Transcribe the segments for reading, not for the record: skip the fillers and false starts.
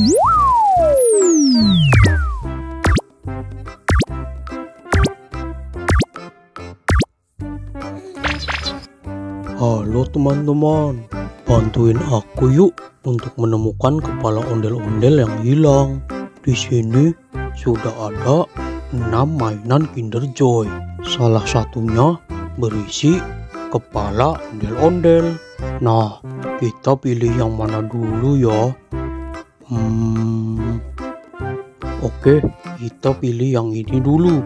Halo teman-teman, bantuin aku yuk untuk menemukan kepala ondel-ondel yang hilang. Di sini sudah ada 6 mainan Kinder Joy. Salah satunya berisi kepala ondel-ondel. Nah, kita pilih yang mana dulu ya? Oke, kita pilih yang ini dulu.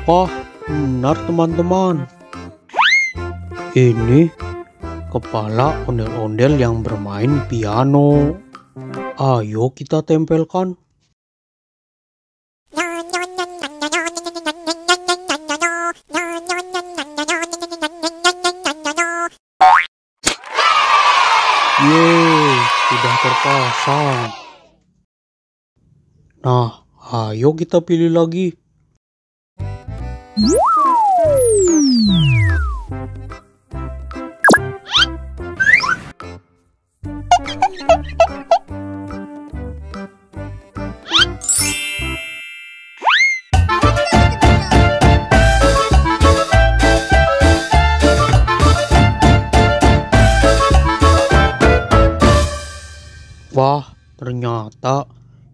Wah, benar teman-teman. Ini kepala ondel-ondel yang bermain piano. Ayo kita tempelkan. Yeay, sudah terpasang. Nah, ayo kita pilih lagi. Wah, ternyata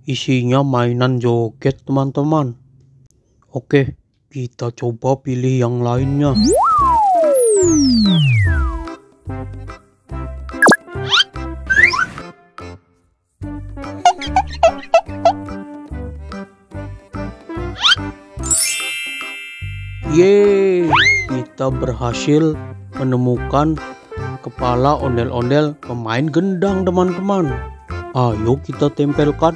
isinya mainan joget teman-teman. Oke, kita coba pilih yang lainnya. Yeay, kita berhasil menemukan kepala ondel-ondel pemain gendang teman-teman. Ayo kita tempelkan.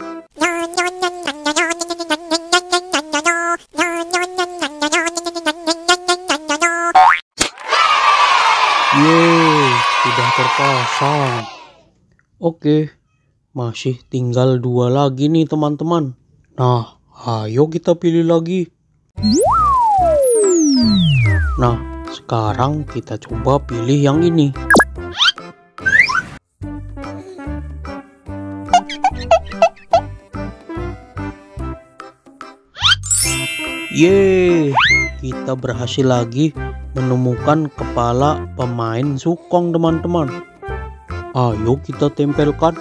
Yeay, sudah terpasang. Oke, masih tinggal 2 lagi nih teman-teman. Nah, ayo kita pilih lagi. Nah, sekarang kita coba pilih yang ini. Yeay, kita berhasil lagi menemukan kepala pemain sukong teman-teman. Ayo kita tempelkan.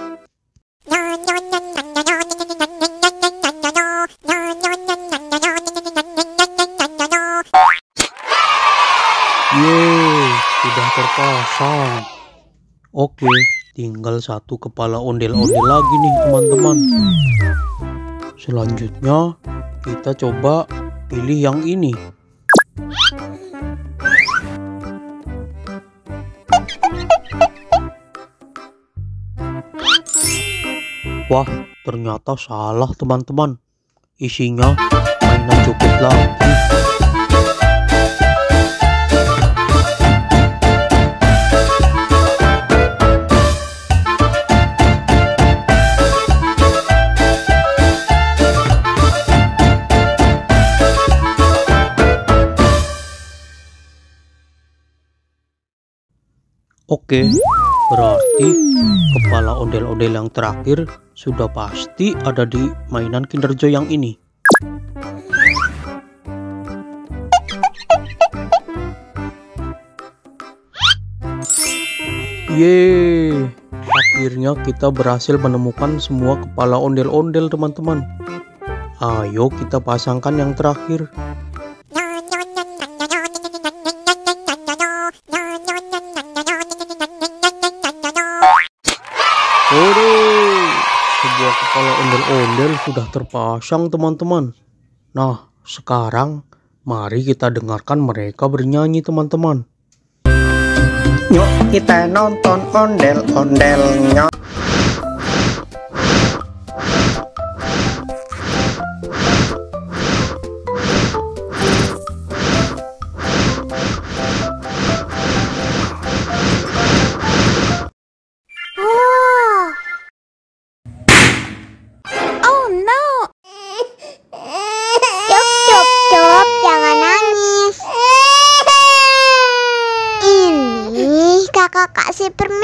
Yeay, sudah terpasang. Oke, tinggal 1 kepala ondel-ondel lagi nih teman-teman. Selanjutnya kita coba pilih yang ini. Wah, ternyata salah teman-teman. Isinya mainan joget lagi. Oke, berarti kepala ondel-ondel yang terakhir sudah pasti ada di mainan Kinder Joy yang ini. Yeay, akhirnya kita berhasil menemukan semua kepala ondel-ondel teman-teman. Ayo kita pasangkan yang terakhir. Sebuah kepala ondel-ondel sudah terpasang teman-teman. Nah, sekarang mari kita dengarkan mereka bernyanyi teman-teman. Yuk kita nonton ondel-ondelnya. Cup, jangan nangis. si permen.